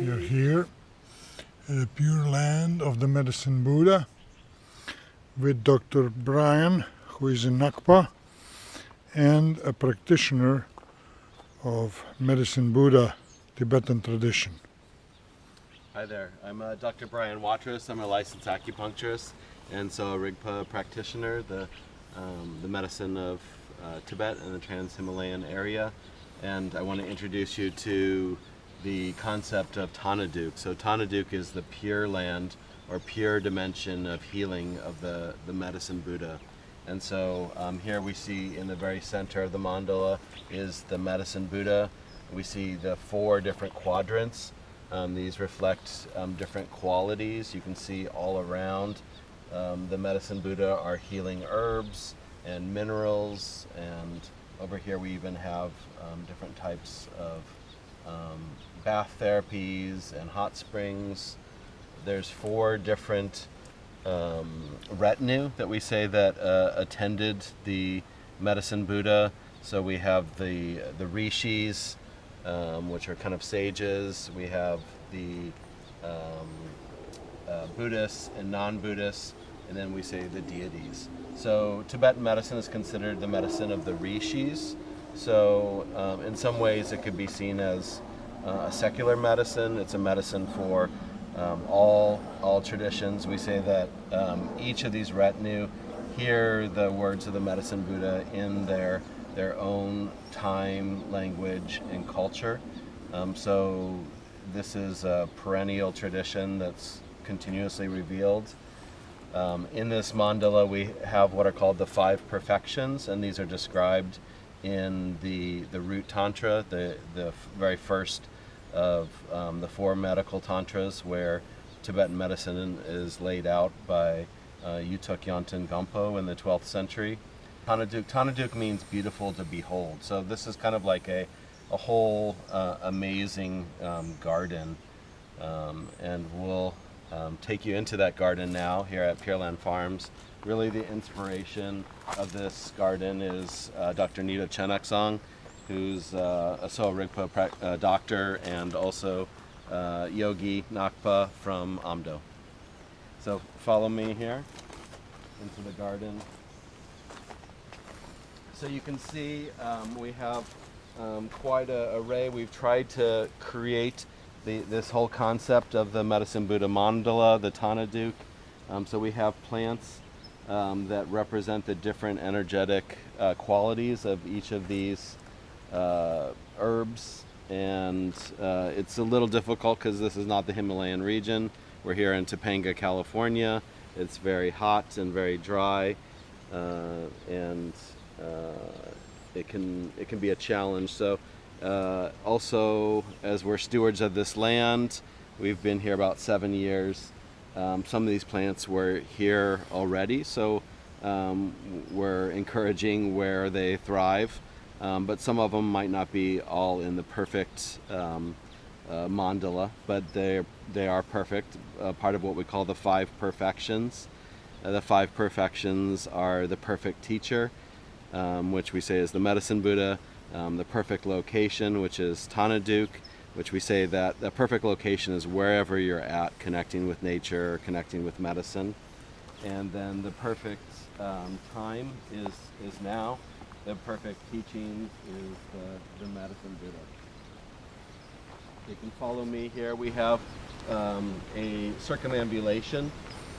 You're here at the Pure Land of the Medicine Buddha with Dr. Bryan, who is a Nakpa and a practitioner of Medicine Buddha Tibetan tradition. Hi there, I'm Dr. Bryan Watrous. I'm a licensed acupuncturist and Sowa Rigpa practitioner, the medicine of Tibet and the Trans-Himalayan area. And I want to introduce you to the concept of Tanaduk. So Tanaduk is the pure land or pure dimension of healing of the medicine Buddha. And so here we see in the very center of the mandala is the medicine Buddha. We see the 4 different quadrants. These reflect different qualities. You can see all around the medicine Buddha are healing herbs and minerals, and over here we even have different types of bath therapies and hot springs. There's 4 different retinue that we say that attended the medicine Buddha. So we have the rishis, which are kind of sages. We have the Buddhists and non-Buddhists, and then we say the deities. So Tibetan medicine is considered the medicine of the rishis. So in some ways it could be seen as a secular medicine. It's a medicine for all traditions. We say that each of these retinue hear the words of the medicine Buddha in their own time, language, and culture. So this is a perennial tradition that's continuously revealed. In this mandala we have what are called the 5 perfections, and these are described in the root tantra, the very first of the 4 medical tantras, where Tibetan medicine is laid out by Yuthok Nyingthig in the 12th century. Tanaduk means beautiful to behold. So this is kind of like a whole amazing garden, and we'll take you into that garden now here at Pure Land Farms. Really the inspiration of this garden is Dr. Nida Chenaksong, who's a Sowa Rigpa doctor and also Yogi Nakpa from Amdo. So follow me here into the garden. So you can see we have quite an array. We've tried to create this whole concept of the medicine Buddha mandala, the Tanaduk. So we have plants that represent the different energetic qualities of each of these herbs, and it's a little difficult because this is not the Himalayan region. We're here in Topanga, California. It's very hot and very dry, and it can be a challenge. So also, as we're stewards of this land, we've been here about 7 years. Some of these plants were here already, so we're encouraging where they thrive, but some of them might not be all in the perfect mandala, but they are perfect, part of what we call the 5 perfections. The 5 perfections are the perfect teacher, which we say is the medicine Buddha, the perfect location, which is Tanaduk, which we say that the perfect location is wherever you're at, connecting with nature, connecting with medicine. And then the perfect time is now. the perfect teachings is the medicine Buddha. You can follow me here. We have a circumambulation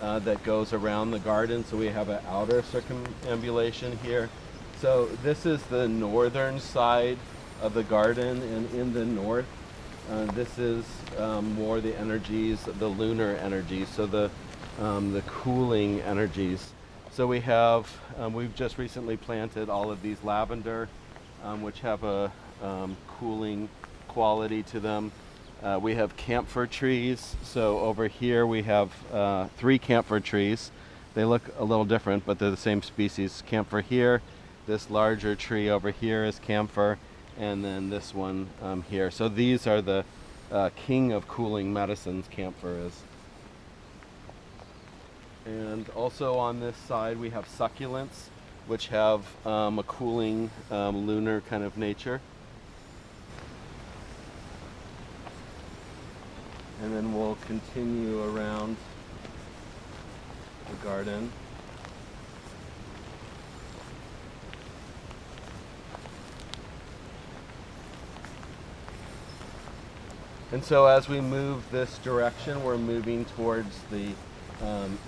that goes around the garden. So we have an outer circumambulation here. So this is the northern side of the garden, and in the north, this is more the energies, the lunar energies, so the cooling energies. So we have, we've just recently planted all of these lavender, which have a cooling quality to them. We have camphor trees. So over here we have 3 camphor trees. They look a little different, but they're the same species. Camphor here, this larger tree over here is camphor, and then this one here. So these are the king of cooling medicines, camphor is. And also on this side we have succulents, which have a cooling lunar kind of nature. And then we'll continue around the garden. And so as we move this direction, we're moving towards the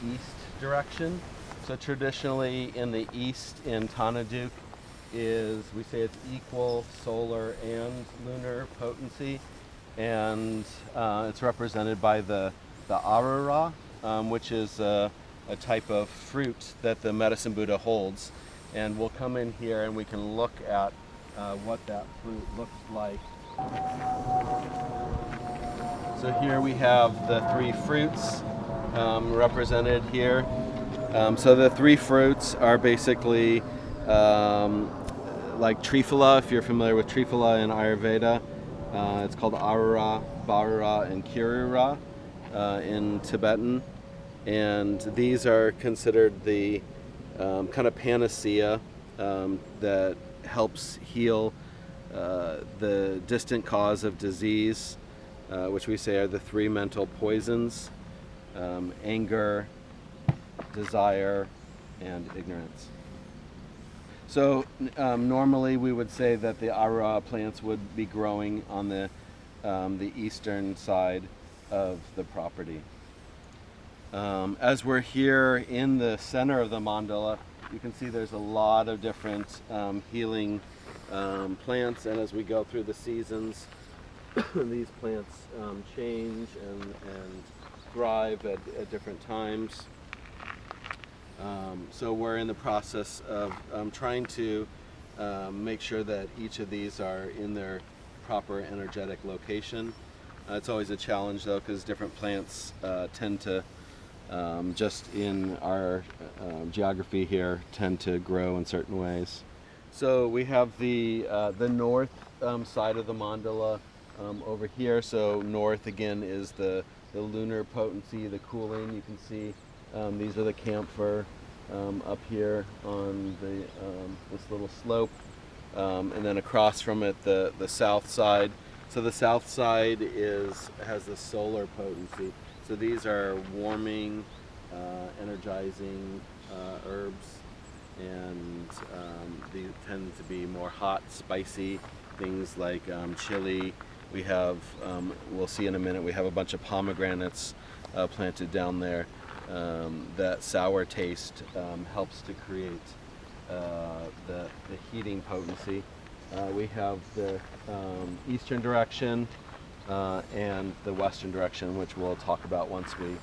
east direction. So traditionally in the east in Tanaduk is, we say it's equal solar and lunar potency. And it's represented by the arara, which is a type of fruit that the medicine Buddha holds. And we'll come in here and we can look at what that fruit looks like. So here we have the 3 fruits represented here. So the 3 fruits are basically like Triphala, if you're familiar with Triphala in Ayurveda. It's called Arara, Barara, and Kirura in Tibetan. And these are considered the kind of panacea that helps heal the distant cause of disease, which we say are the 3 mental poisons: anger, desire, and ignorance. So normally we would say that the Ara plants would be growing on the eastern side of the property. As we're here in the center of the mandala, you can see there's a lot of different healing plants, and as we go through the seasons, these plants change and thrive at different times. So we're in the process of trying to make sure that each of these are in their proper energetic location. It's always a challenge though, because different plants tend to, just in our geography here, tend to grow in certain ways. So we have the north side of the mandala over here. So north again is the lunar potency, the cooling. You can see these are the camphor up here on the this little slope, and then across from it the south side. So the south side has the solar potency. So these are warming, energizing herbs, and these tend to be more hot, spicy things like chili. We have, we'll see in a minute, we have a bunch of pomegranates planted down there. That sour taste helps to create the heating potency. We have the eastern direction and the western direction, which we'll talk about once we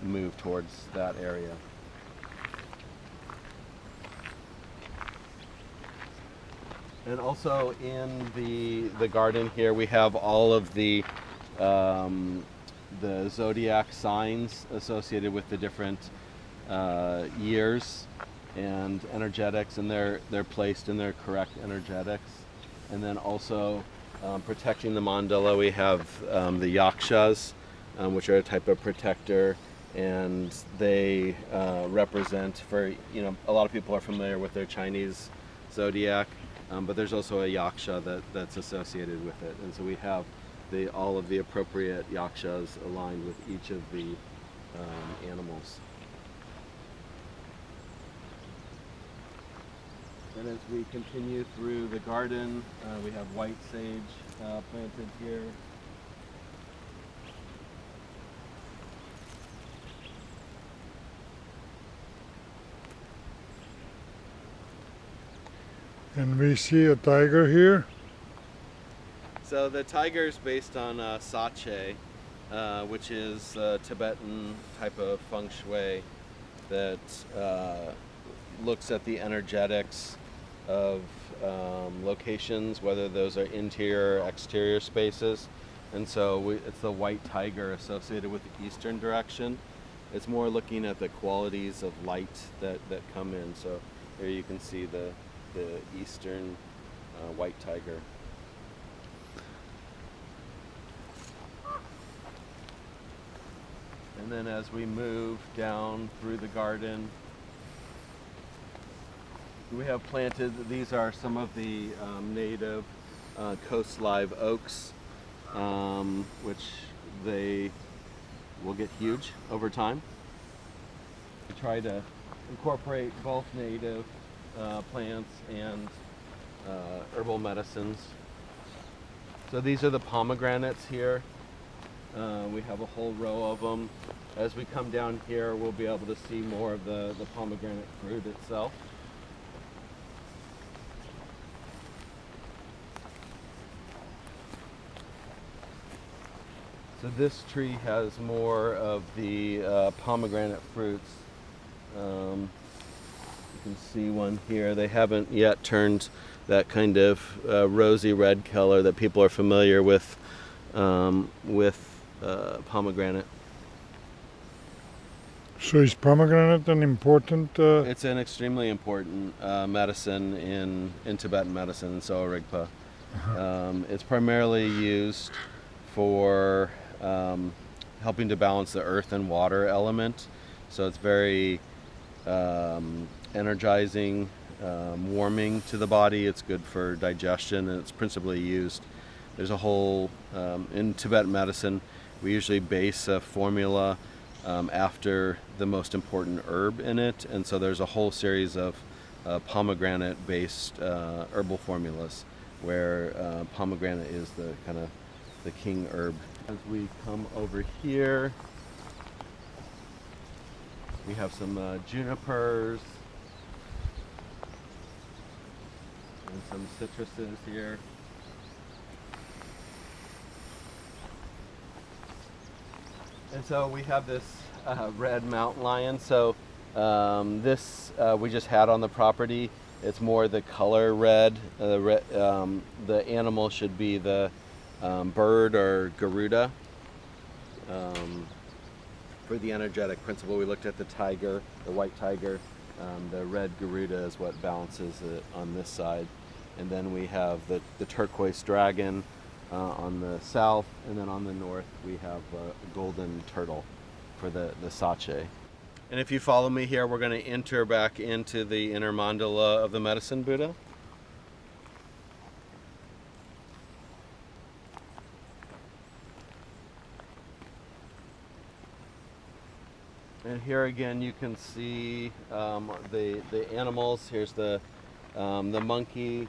move towards that area. And also in the garden here, we have all of the zodiac signs associated with the different years and energetics, and they're placed in their correct energetics. And then also protecting the mandala, we have the yakshas, which are a type of protector, and they represent, for, you know, a lot of people are familiar with their Chinese zodiac, but there's also a yaksha that's associated with it. And so we have all of the appropriate yakshas aligned with each of the animals. And as we continue through the garden, we have white sage planted here. And we see a tiger here. So the tiger is based on sache, which is a Tibetan type of feng shui that looks at the energetics of locations, whether those are interior or exterior spaces. And so it's the white tiger associated with the eastern direction. It's more looking at the qualities of light that come in. So here you can see the eastern white tiger. And then as we move down through the garden, we have planted, these are some of the native coast live oaks, which they will get huge over time. We try to incorporate both native plants and herbal medicines. So these are the pomegranates here. We have a whole row of them. As we come down here, we'll be able to see more of the pomegranate fruit itself. So this tree has more of the pomegranate fruits. You can see one here. They haven't yet turned that kind of rosy red color that people are familiar with pomegranate. So is pomegranate an important? It's an extremely important medicine in Tibetan medicine, in Sowa Rigpa. It's primarily used for helping to balance the earth and water element. So it's very energizing, warming to the body. It's good for digestion, and it's principally used. There's a whole, in Tibetan medicine, we usually base a formula after the most important herb in it, and so there's a whole series of pomegranate-based herbal formulas where pomegranate is the kind of the king herb. As we come over here, we have some junipers and some citruses here. And so we have this red mountain lion. So this we just had on the property. It's more the color red. The animal should be the bird or Garuda. For the energetic principle, we looked at the tiger, the white tiger. The red Garuda is what balances it on this side. And then we have the turquoise dragon on the south, and then on the north we have a golden turtle for the sache. And if you follow me here, we're going to enter back into the inner mandala of the medicine Buddha. And here again you can see the animals. Here's the monkey,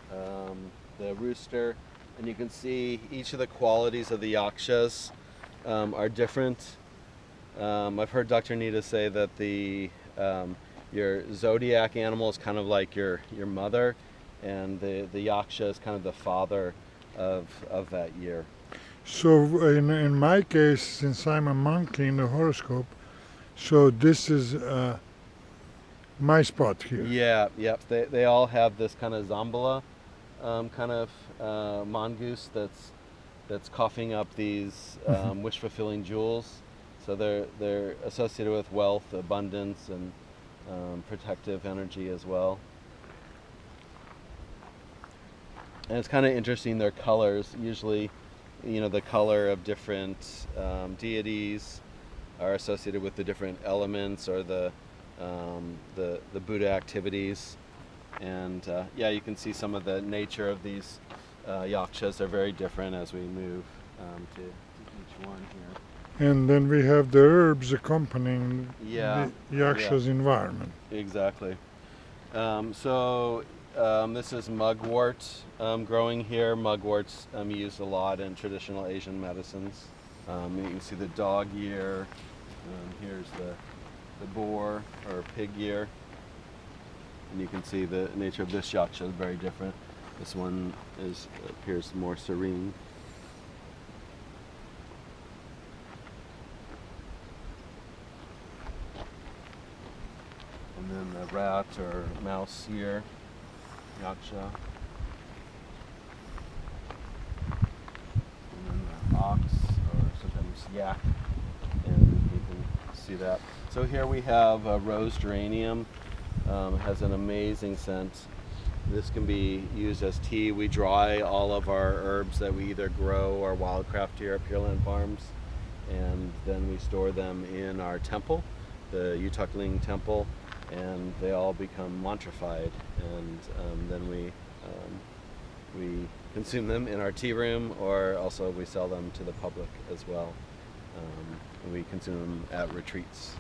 the rooster, and you can see each of the qualities of the yakshas are different. I've heard Dr. Nita say that your zodiac animal is kind of like your mother, and the yaksha is kind of the father of that year. So in my case, since I'm a monkey in the horoscope, so this is my spot here. Yeah, yep. They all have this kind of Zambala kind of mongoose that's coughing up these wish-fulfilling jewels. So they're associated with wealth, abundance, and protective energy as well. And it's kind of interesting, their colors. Usually, the color of different deities are associated with the different elements or the Buddha activities. And yeah, you can see some of the nature of these yakshas are very different as we move to each one here. And then we have the herbs accompanying the yaksha's environment. Exactly. This is mugwort growing here. Mugwort's used a lot in traditional Asian medicines. You can see the dog ear. Here's the boar or pig ear. And you can see the nature of this yaksha is very different. This one appears more serene. And then the rat or mouse ear, yaksha. And then the ox, or sometimes yak, and you can see that. So here we have a rose geranium. It has an amazing scent. This can be used as tea. We dry all of our herbs that we either grow or wildcraft here at Pure Land Farms, and then we store them in our temple, the Yuthok Ling Temple, and they all become mantrified, and then we consume them in our tea room, or also we sell them to the public as well. And we consume them at retreats.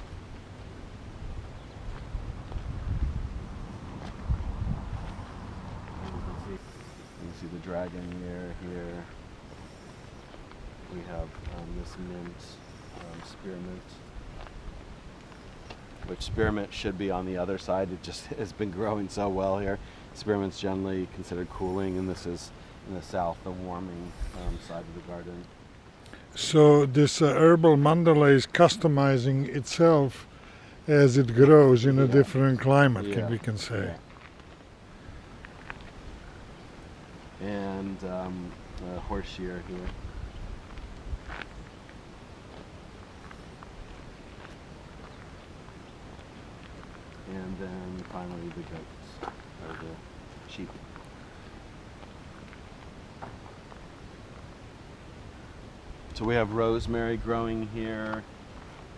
You can see the dragon ear here. We have this mint, spearmint, which spearmint should be on the other side. It just has been growing so well here. Spearmint's generally considered cooling, and this is in the south, the warming side of the garden. So this herbal mandala is customizing itself as it grows in a different climate, we can say. Yeah. And a horse ear here. And then finally the goats, or the sheep. So we have rosemary growing here.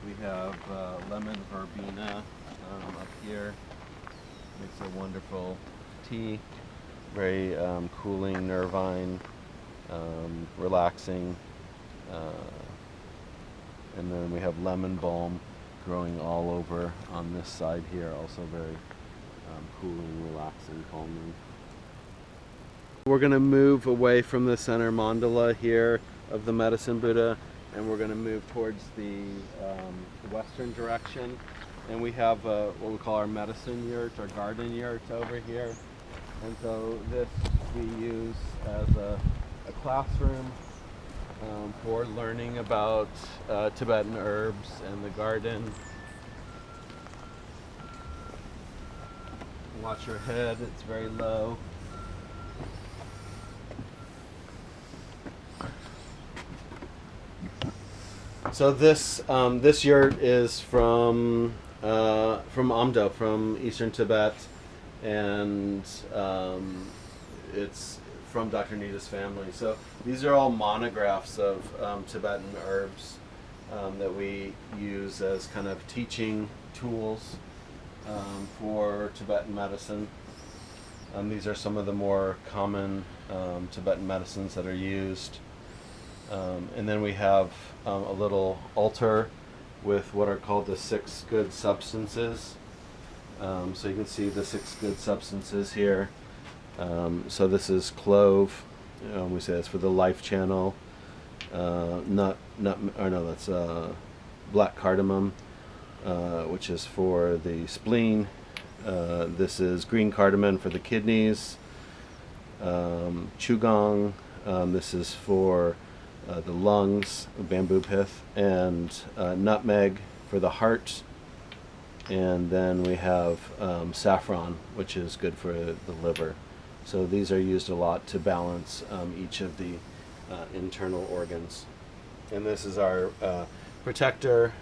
We have lemon verbena up here. Makes a wonderful tea. Very cooling, nervine, relaxing. And then we have lemon balm growing all over on this side here, also very cooling, relaxing, calming. We're going to move away from the center mandala here of the Medicine Buddha, and we're going to move towards the western direction. And we have what we call our medicine yurt, our garden yurt over here. And so this we use as a classroom for learning about Tibetan herbs and the garden. Watch your head, it's very low. So this yurt is from Amdo, from Eastern Tibet, and it's from Dr. Nita's family. So these are all monographs of Tibetan herbs that we use as kind of teaching tools for Tibetan medicine. These are some of the more common Tibetan medicines that are used. And then we have a little altar with what are called the 6 good substances. So you can see the 6 good substances here. So this is clove. We say that's for the life channel. That's black cardamom, which is for the spleen. This is green cardamom for the kidneys. Chugong. This is for the lungs, bamboo pith, and nutmeg for the heart. And then we have saffron, which is good for the liver. So these are used a lot to balance each of the internal organs. And this is our protector,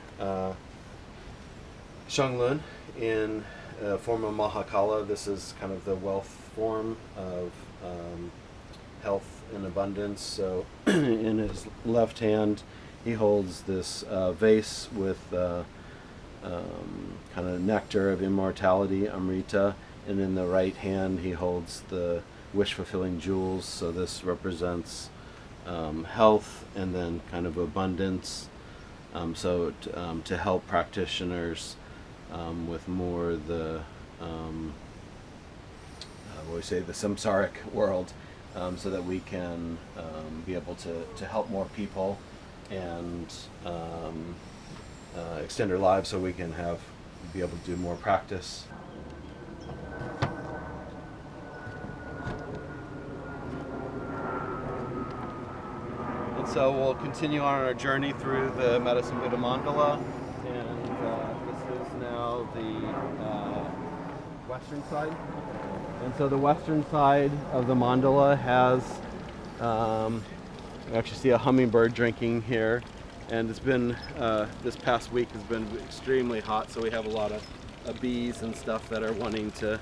Shanglun, in form of Mahakala. This is kind of the wealth form of health and abundance. So in his left hand he holds this vase with kind of nectar of immortality, Amrita, and in the right hand he holds the wish-fulfilling jewels. So this represents health and then kind of abundance. To help practitioners with more the what we say, the samsaric world, so that we can be able to help more people and extend our lives, so we can be able to do more practice. And so we'll continue on our journey through the Medicine Buddha Mandala, and this is now the western side. And so the western side of the mandala has, you actually see a hummingbird drinking here, and it's been, this past week has been extremely hot, so we have a lot of bees and stuff that are wanting to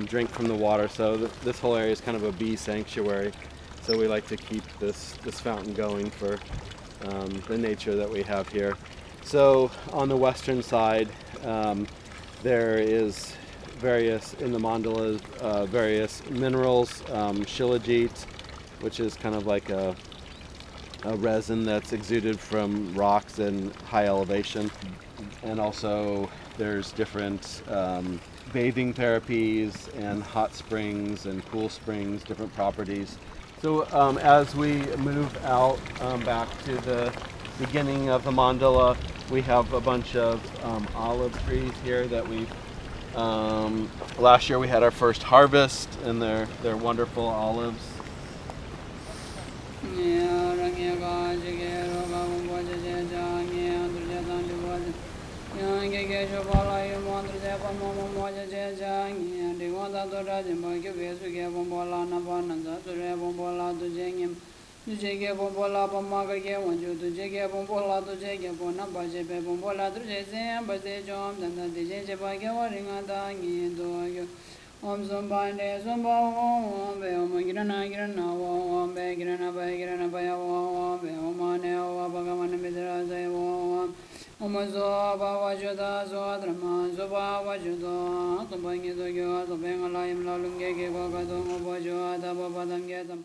drink from the water. So this whole area is kind of a bee sanctuary. So we like to keep this fountain going for the nature that we have here. So on the western side, there is various, in the mandalas, various minerals, shilajit, which is kind of like a resin that's exuded from rocks in high elevation. And also there's different bathing therapies and hot springs and cool springs, different properties. So as we move out back to the beginning of the mandala, we have a bunch of olive trees here that we've, last year we had our first harvest, and they're wonderful olives. Om Zumbande Zumba Om Be Om Girana Girana Om Be Girana Bay Girana Bay Om Be Omane Om Bagaman Midra Zay Om Omazo Bawajuda Zodrama Zoba Wajuda Tombangi Dogyo Topanga Layim Lalunge Gogado Bojo Adaba Badam Gedam